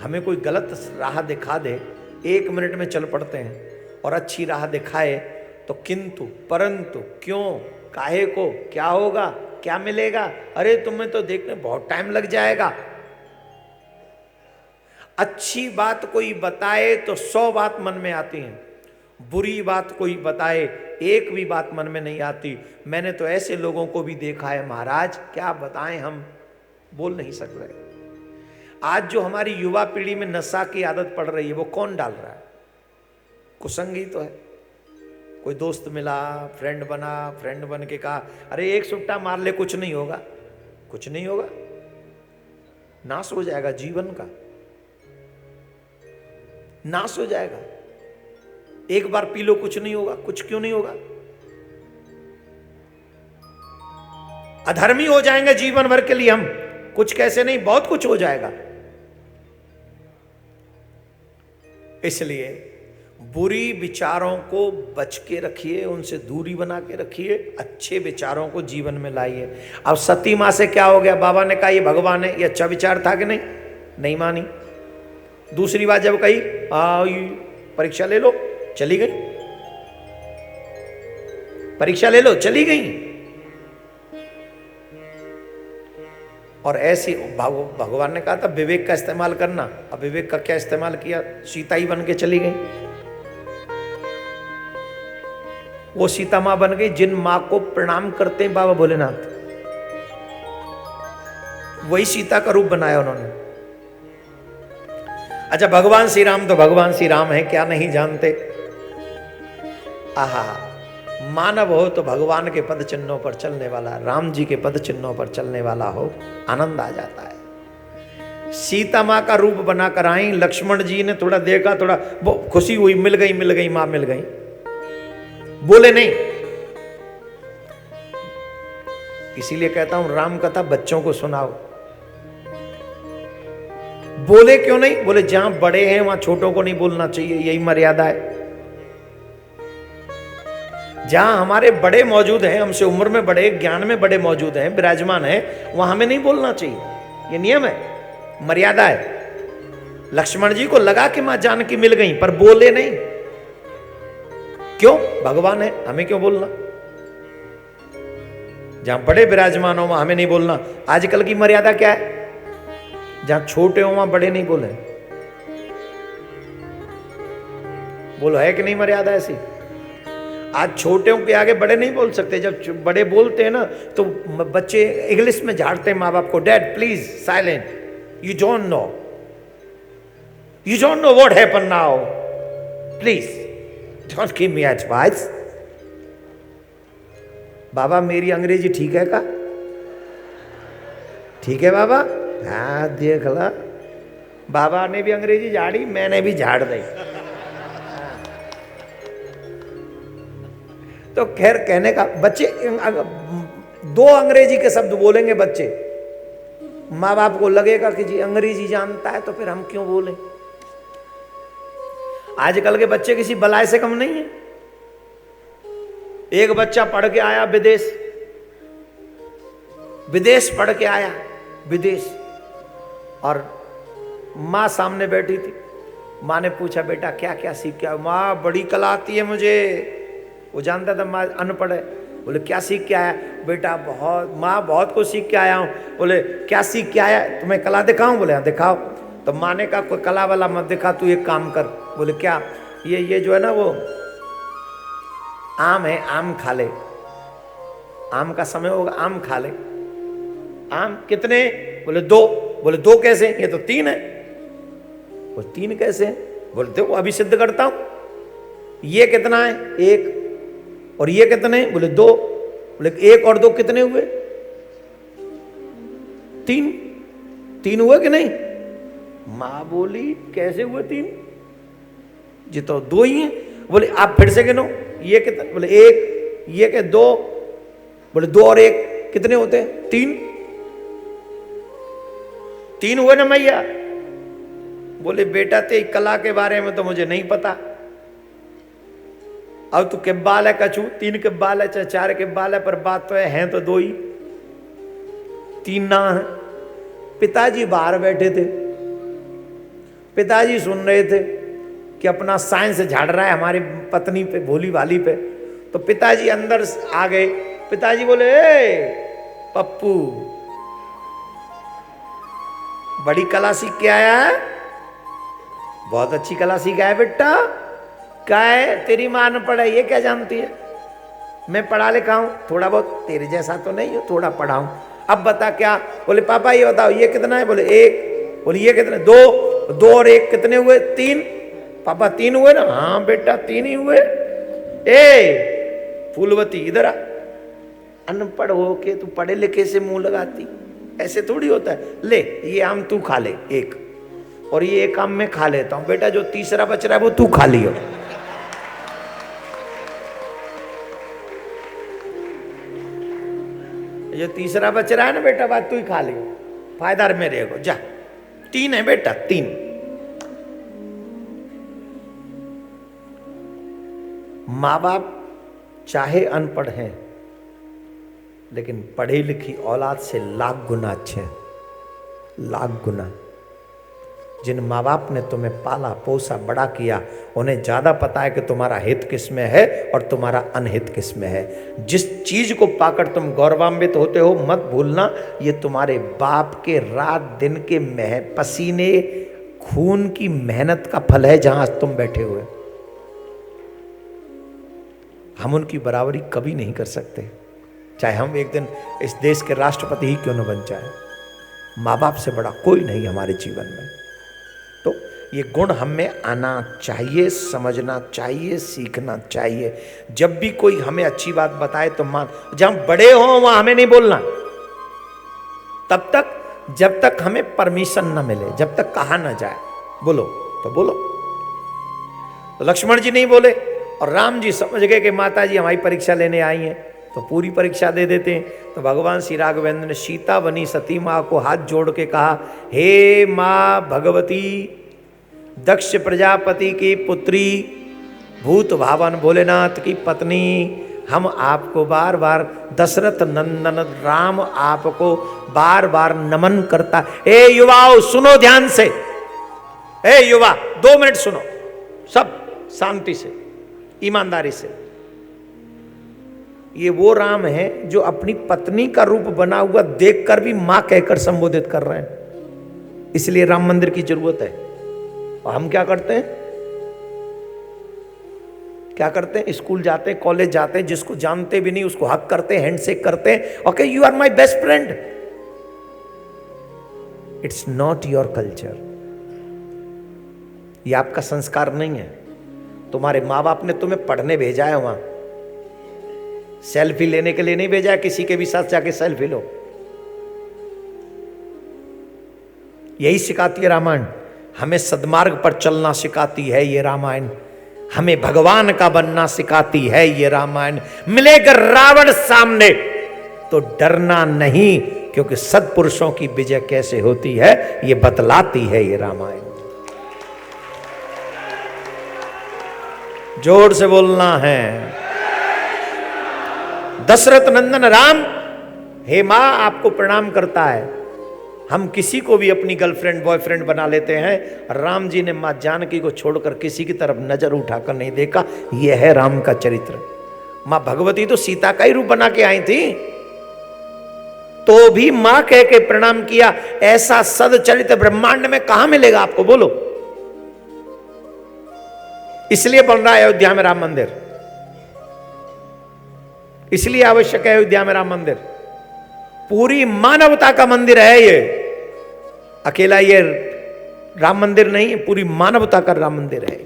हमें कोई गलत राह दिखा दे, 1 मिनट में चल पड़ते हैं, और अच्छी राह दिखाए तो किंतु परंतु क्यों, काहे को, क्या होगा, क्या मिलेगा, अरे तुम्हें तो देखने बहुत टाइम लग जाएगा। अच्छी बात कोई बताए तो 100 बात मन में आती हैं, बुरी बात कोई बताए एक भी बात मन में नहीं आती। मैंने तो ऐसे लोगों को भी देखा है महाराज, क्या बताएं, हम बोल नहीं सक रहे। आज जो हमारी युवा पीढ़ी में नशा की आदत पड़ रही है, वो कौन डाल रहा है? कुसंगी तो है। कोई दोस्त मिला, फ्रेंड बना, फ्रेंड बन के कहा अरे एक सुट्टा मार ले, कुछ नहीं होगा, कुछ नहीं होगा, नाश हो जाएगा जीवन का, नाश हो जाएगा। एक बार पी लो, कुछ नहीं होगा, कुछ क्यों नहीं होगा? अधर्मी हो जाएंगे जीवन भर के लिए हम, कुछ कैसे नहीं, बहुत कुछ हो जाएगा। इसलिए बुरी विचारों को बच के रखिए, उनसे दूरी बना के रखिए, अच्छे विचारों को जीवन में लाइए। अब सती मां से क्या हो गया? बाबा ने कहा ये भगवान है, ये अच्छा विचार था कि नहीं? नहीं मानी। दूसरी बात जब कही परीक्षा ले लो, चली गई, परीक्षा ले लो, चली गई। और ऐसी भगवान ने कहा था विवेक का इस्तेमाल करना, अब विवेक का क्या इस्तेमाल किया? सीता ही बन के चली गई। वो सीता मां बन गई जिन मां को प्रणाम करते हैं बाबा भोलेनाथ, वही सीता का रूप बनाया उन्होंने। अच्छा, भगवान श्री राम तो भगवान श्री राम है, क्या नहीं जानते? आहा, मानव हो तो भगवान के पद चिन्हों पर चलने वाला, राम जी के पद चिन्हों पर चलने वाला हो, आनंद आ जाता है। सीता मां का रूप बनाकर आई, लक्ष्मण जी ने थोड़ा देखा, थोड़ा खुशी हुई, मिल गई मां मिल गई, बोले नहीं। इसीलिए कहता हूं राम कथा बच्चों को सुनाओ। बोले क्यों नहीं? बोले जहां बड़े हैं वहां छोटों को नहीं बोलना चाहिए, यही मर्यादा है। जहां हमारे बड़े मौजूद हैं, हमसे उम्र में बड़े, ज्ञान में बड़े मौजूद हैं, विराजमान हैं, वहां हमें नहीं बोलना चाहिए, ये नियम है, मर्यादा है। लक्ष्मण जी को लगा कि मां जानकी मिल गई, पर बोले नहीं। क्यों? भगवान है, हमें क्यों बोलना? जहां बड़े विराजमान हो वहां हमें नहीं बोलना। आजकल की मर्यादा क्या है? जहां छोटे हो वहां बड़े नहीं बोले। बोलो है कि नहीं मर्यादा ऐसी? आज छोटे के आगे बड़े नहीं बोल सकते। जब बड़े बोलते हैं ना तो बच्चे इंग्लिश में झाड़ते हैं माँ बाप को, dad please silent, you don't know what happen now, please don't give me advice. बाबा मेरी अंग्रेजी ठीक है का? ठीक है बाबा? हाँ देख ला, बाबा ने भी अंग्रेजी झाड़ी, मैंने भी झाड़ दी। तो खैर कहने का, बच्चे 2 अंग्रेजी के शब्द बोलेंगे बच्चे, माँ बाप को लगेगा कि जी अंग्रेजी जानता है तो फिर हम क्यों बोलें। आजकल के बच्चे किसी बलाय से कम नहीं है। एक बच्चा पढ़ के आया विदेश पढ़ के आया, विदेश, और माँ सामने बैठी थी। माँ ने पूछा बेटा क्या क्या सीख के आया? माँ बड़ी कला आती है मुझे। वो जानता था माँ अनपढ़ है। बोले क्या सीख के आया? बेटा बहुत कुछ सीख के आया हूँ। बोले क्या सीख के आया? तुम्हें कला दिखाऊं? बोले हाँ दिखाओ। तो माँ ने कहा कोई कला वाला मत दिखा, तू एक काम कर। बोले क्या? ये जो है ना वो आम है, आम खा ले, आम का समय होगा, आम खा ले। आम कितने? बोले 2। बोले 2 कैसे? ये तो 3 है। बोले 3 कैसे? बोले देखो अभी सिद्ध करता हूं। ये कितना है? 1। और ये कितने? बोले 2। बोले 1 और 2 कितने हुए? 3 हुए कि नहीं? मां बोली कैसे हुए 3? जी तो 2 ही हैं। बोले आप फिर से गिनो, ये कितना? बोले 1, ये के 2। बोले 2 और 1 कितने होते हैं? 3 हुए ना मैया? बोले बेटा तेरी कला के बारे में तो मुझे नहीं पता। अब तू के बाल है कछू, 3 के बाल है चाहे 4 के बाल है, पर बात तो है तो 2 ही, 3 ना है। पिताजी बाहर बैठे थे, पिताजी सुन रहे थे कि अपना साइंस झाड़ रहा है हमारी पत्नी पे, भोली भाली पे। तो पिताजी अंदर आ गए। पिताजी बोले, ए पप्पू, बड़ी कला सीख के आया है, बहुत अच्छी कला सीख आया बेटा। क्या है, तेरी माँ न पढ़ा, ये क्या जानती है? मैं पढ़ा लिखा हूं, थोड़ा बहुत, तेरे जैसा तो नहीं हो, थोड़ा पढ़ा हूं। अब बता क्या? बोले पापा ये बताओ ये कितना है? बोले 1। बोले ये कितना? 2। 2 और 1 कितने हुए? 3। पापा 3 हुए ना? हाँ बेटा 3 ही हुए। ए फूलवती इधर आ, अनपढ़ हो के तू पढ़े लिखे से मुंह लगाती, ऐसे थोड़ी होता है। ले ये आम तू खा ले 1, और ये 1 आम मैं खा लेता हूं। बेटा जो तीसरा बच रहा है वो तू खा लियो। जो तीसरा बच रहा है ना बेटा, बात तू ही खा लियो, फायदा मेरे को। जा 3 है बेटा, 3। माँ बाप चाहे अनपढ़ हैं, लेकिन पढ़ी लिखी औलाद से लाख गुना अच्छे हैं, लाख गुना। जिन माँ बाप ने तुम्हें पाला पोसा बड़ा किया, उन्हें ज्यादा पता है कि तुम्हारा हित किस में है और तुम्हारा अनहित किस में है। जिस चीज को पाकर तुम गौरवान्वित होते हो, मत भूलना ये तुम्हारे बाप के रात दिन के पसीने खून की मेहनत का फल है, जहां तुम बैठे हुए। हम उनकी बराबरी कभी नहीं कर सकते, चाहे हम एक दिन इस देश के राष्ट्रपति ही क्यों न बन जाए। माँ बाप से बड़ा कोई नहीं हमारे जीवन में। तो ये गुण हम में आना चाहिए, समझना चाहिए, सीखना चाहिए। जब भी कोई हमें अच्छी बात बताए तो मान, जब बड़े हो वहां हमें नहीं बोलना, तब तक जब तक हमें परमिशन न मिले, जब तक कहा ना जाए बोलो तो बोलो। तो लक्ष्मण जी नहीं बोले और राम जी समझ गए कि माता जी हमारी परीक्षा लेने आई हैं, तो पूरी परीक्षा दे देते हैं। तो भगवान श्री राघवेंद्र ने सीता बनी सती माँ को हाथ जोड़ के कहा, हे माँ भगवती, दक्ष प्रजापति की पुत्री, भूत भावन भोलेनाथ की पत्नी, हम आपको बार बार, दशरथ नंदन राम आपको बार बार नमन करता। ए युवाओं सुनो ध्यान से, ए युवा 2 मिनट सुनो, सब शांति से ईमानदारी से। ये वो राम है जो अपनी पत्नी का रूप बना हुआ देखकर भी मां कहकर संबोधित कर रहे हैं। इसलिए राम मंदिर की जरूरत है। और हम क्या करते हैं? क्या करते हैं? स्कूल जाते हैं, कॉलेज जाते हैं, जिसको जानते भी नहीं उसको हक करते हैं, हैंडशेक करते हैं, okay you are my best friend. It's not your culture. ये आपका संस्कार नहीं है। तुम्हारे माँ बाप ने तुम्हें पढ़ने भेजा है, वहां सेल्फी लेने के लिए नहीं भेजा है, किसी के भी साथ जाके सेल्फी लो। यही सिखाती है रामायण, हमें सद्मार्ग पर चलना सिखाती है ये रामायण, हमें भगवान का बनना सिखाती है ये रामायण। मिलेगा रावण सामने तो डरना नहीं, क्योंकि सत्पुरुषों की विजय कैसे होती है ये बतलाती है ये रामायण। जोर से बोलना है। दशरथ नंदन राम, हे मां आपको प्रणाम करता है। हम किसी को भी अपनी गर्लफ्रेंड बॉयफ्रेंड बना लेते हैं। राम जी ने मां जानकी को छोड़कर किसी की तरफ नजर उठाकर नहीं देखा। यह है राम का चरित्र। मां भगवती तो सीता का ही रूप बना के आई थी, तो भी मां कह के प्रणाम किया। ऐसा सदचरित्र ब्रह्मांड में कहां मिलेगा आपको, बोलो। इसलिए बन रहा है अयोध्या में राम मंदिर, इसलिए आवश्यक है अयोध्या में राम मंदिर। पूरी मानवता का मंदिर है ये, अकेला ये राम मंदिर नहीं है, पूरी मानवता का राम मंदिर है।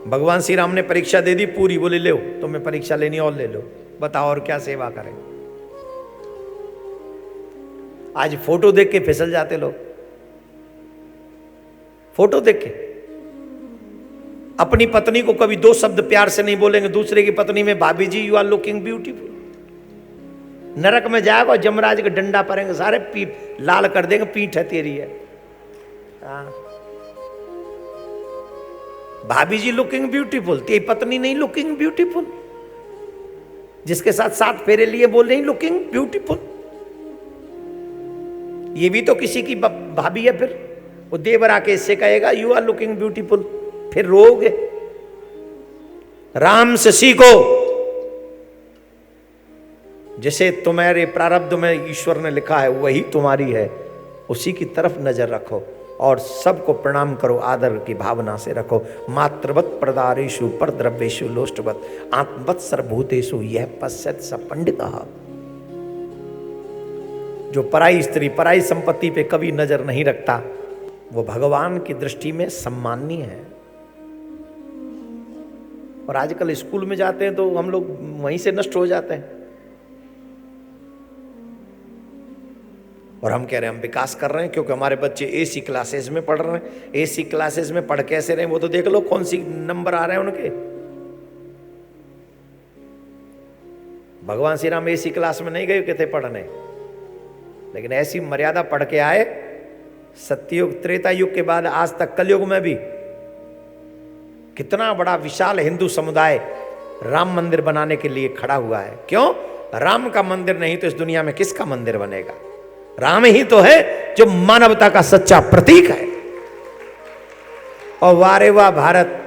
भगवान श्री राम ने परीक्षा दे दी पूरी, बोले लो तुम्हें परीक्षा लेनी और ले लो, बताओ और क्या सेवा करें। आज फोटो देख के फिसल जाते लोग, फोटो देख के। अपनी पत्नी को कभी 2 शब्द प्यार से नहीं बोलेंगे, दूसरे की पत्नी में भाभी जी यू आर लुकिंग ब्यूटीफुल। नरक में जाएगा और जमराज का डंडा पड़ेंगे, सारे पीठ लाल कर देंगे, पीठ है तेरी है। भाभी जी लुकिंग ब्यूटीफुल, तेरी पत्नी नहीं लुकिंग ब्यूटीफुल। जिसके साथ 7 फेरे लिए बोल रही लुकिंग ब्यूटीफुल। ये भी तो किसी की भाभी है। फिर वो देवर आके इससे कहेगा यू आर लुकिंग ब्यूटीफुल, फिर रोओगे। राम से सीखो, जिसे तुम्हारे प्रारब्ध में ईश्वर ने लिखा है वही तुम्हारी है, उसी की तरफ नजर रखो और सबको प्रणाम करो, आदर की भावना से रखो। मातृवत प्रदारेशु पर द्रव्येशु लोष्टवत आत्मवत सर्वभूतेषु यह पश्यत स पंडितः। जो पराई स्त्री पराई संपत्ति पे कभी नजर नहीं रखता वो भगवान की दृष्टि में सम्माननीय है। और आजकल स्कूल में जाते हैं तो हम लोग वहीं से नष्ट हो जाते हैं। और हम कह रहे हैं हम विकास कर रहे हैं क्योंकि हमारे बच्चे एसी क्लासेस में पढ़ रहे हैं। एसी क्लासेस में पढ़ कैसे रहे हैं वो तो देख लो, कौन सी नंबर आ रहे हैं उनके। भगवान श्री राम एसी क्लास में नहीं गए थे पढ़ने, लेकिन ऐसी मर्यादा पढ़ के आए। सत्ययुग त्रेता युग के बाद आज तक कलयुग में भी कितना बड़ा विशाल हिंदू समुदाय राम मंदिर बनाने के लिए खड़ा हुआ है। क्यों? राम का मंदिर नहीं तो इस दुनिया में किसका मंदिर बनेगा? राम ही तो है जो मानवता का सच्चा प्रतीक है। और वारे वाह भारत।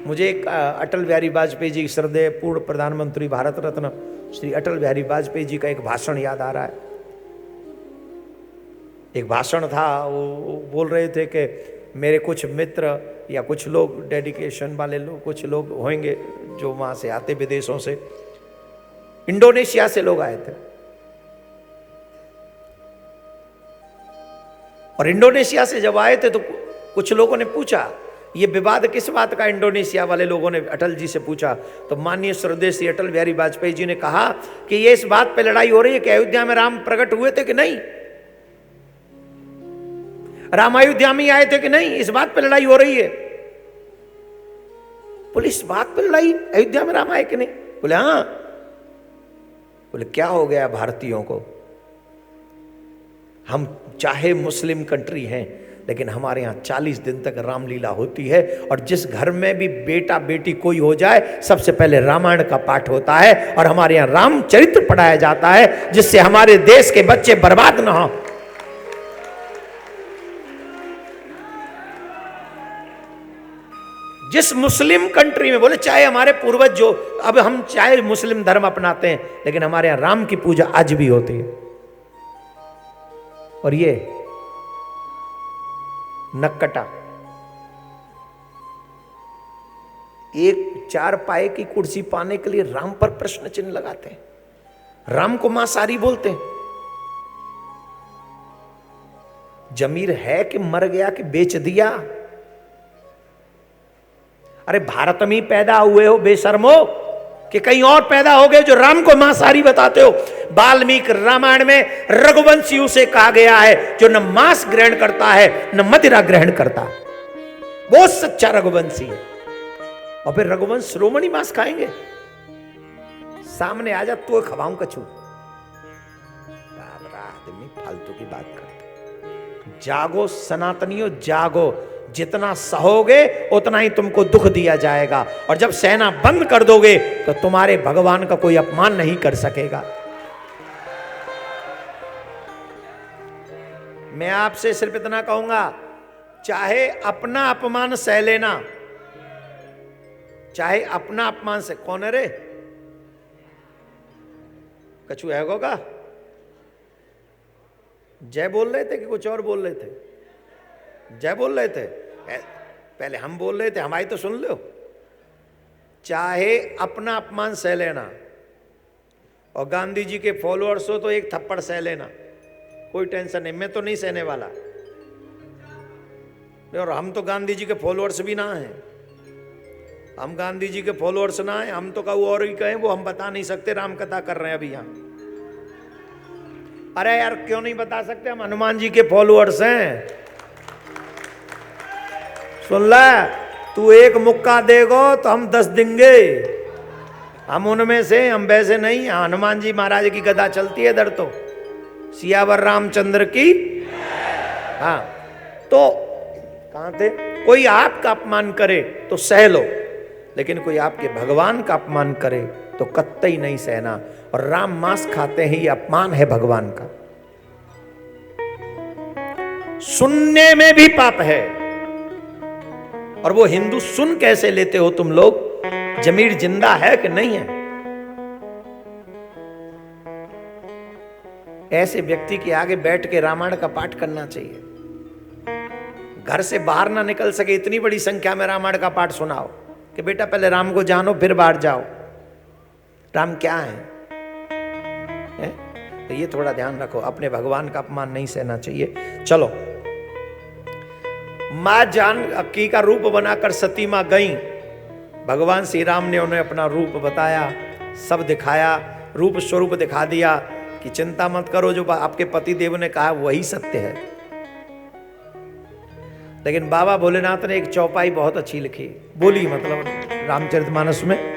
मुझे एक अटल बिहारी वाजपेयी जी, श्रद्धेय पूर्व प्रधानमंत्री भारत रत्न श्री अटल बिहारी वाजपेयी जी का एक भाषण याद आ रहा है। एक भाषण था, वो बोल रहे थे कि मेरे कुछ मित्र या कुछ लोग डेडिकेशन वाले लोग, कुछ लोग होंगे जो वहां से आते विदेशों से, इंडोनेशिया से लोग आए थे। और इंडोनेशिया से जब आए थे तो कुछ लोगों ने पूछा ये विवाद किस बात का। इंडोनेशिया वाले लोगों ने अटल जी से पूछा तो माननीय श्रद्धेय श्री अटल बिहारी वाजपेयी जी ने कहा कि ये इस बात पे लड़ाई हो रही है कि अयोध्या में राम प्रकट हुए थे कि नहीं, राम अयोध्या में आए थे कि नहीं, इस बात पे लड़ाई हो रही है। बोले इस बात पे लड़ाई, अयोध्या में राम आए कि नहीं? बोले हाँ। बोले क्या हो गया भारतीयों को? हम चाहे मुस्लिम कंट्री हैं लेकिन हमारे यहाँ 40 दिन तक रामलीला होती है। और जिस घर में भी बेटा बेटी कोई हो जाए सबसे पहले रामायण का पाठ होता है और हमारे यहाँ रामचरित्र पढ़ाया जाता है, जिससे हमारे देश के बच्चे बर्बाद ना हो। जिस मुस्लिम कंट्री में, बोले चाहे हमारे पूर्वज जो, अब हम चाहे मुस्लिम धर्म अपनाते हैं लेकिन हमारे यहां राम की पूजा आज भी होती है। और ये नक्कटा एक 4 पाए की कुर्सी पाने के लिए राम पर प्रश्न चिन्ह लगाते हैं, राम को मांसाहारी बोलते हैं। जमीर है कि मर गया कि बेच दिया? अरे भारत में ही पैदा हुए हो बेशर्मो कि कहीं और पैदा हो गए जो राम को मांसाहारी बताते हो? वाल्मीकि रामायण में रघुवंशी उसे कहा गया है जो न मांस ग्रहण करता है न मदिरा ग्रहण करता। वो सच्चा रघुवंशी है। और फिर रघुवंश श्रोमणी मांस खाएंगे? सामने आ जा तो खवाऊं कछू। आदमी फालतू की बात करते। जागो सनातनियों, जागो। जितना सहोगे उतना ही तुमको दुख दिया जाएगा। और जब सहना बंद कर दोगे तो तुम्हारे भगवान का कोई अपमान नहीं कर सकेगा। मैं आपसे सिर्फ इतना कहूंगा, चाहे अपना अपमान सह लेना, चाहे अपना अपमान से। कौन है रे? कछु है होगा? जय बोल रहे थे कि कुछ और बोल रहे थे? जय बोल रहे थे। पहले हम बोल रहे थे, हमारी तो सुन लो। चाहे अपना अपमान सह लेना, और गांधी जी के फॉलोअर्स हो तो एक थप्पड़ सह लेना, कोई टेंशन नहीं। मैं तो नहीं सहने वाला। और हम तो गांधी जी के फॉलोअर्स भी ना हैं। हम गांधी जी के फॉलोअर्स ना हैं, हम तो कहूँ और ही कहें वो हम बता नहीं सकते। राम कथा कर रहे हैं अभी यहाँ। अरे यार क्यों नहीं बता सकते? हम हनुमान जी के फॉलोअर्स हैं। सुन ला, तू एक मुक्का देगो तो हम 10 देंगे। हम उनमें से, हम वैसे नहीं। हनुमान जी महाराज की गदा चलती है इधर तो। सियावर रामचंद्र की। हाँ, तो कहां थे? कोई आपका अपमान करे तो सह लो, लेकिन कोई आपके भगवान का अपमान करे तो कतई नहीं सहना। और राम मांस खाते हैं, ये अपमान है भगवान का। सुनने में भी पाप है। और वो हिंदू सुन कैसे लेते हो तुम लोग? जमीर जिंदा है कि नहीं है? ऐसे व्यक्ति के आगे बैठ के रामायण का पाठ करना चाहिए। घर से बाहर ना निकल सके इतनी बड़ी संख्या में रामायण का पाठ सुनाओ कि बेटा पहले राम को जानो फिर बाहर जाओ। राम क्या है? तो ये थोड़ा ध्यान रखो, अपने भगवान का अपमान नहीं सहना चाहिए। चलो, मां जानकी का रूप बनाकर सती मां गई। भगवान श्री राम ने उन्हें अपना रूप बताया, सब दिखाया, रूप स्वरूप दिखा दिया कि चिंता मत करो, जो आपके पति देव ने कहा वही सत्य है। लेकिन बाबा भोलेनाथ ने एक चौपाई बहुत अच्छी लिखी, बोली मतलब रामचरितमानस में,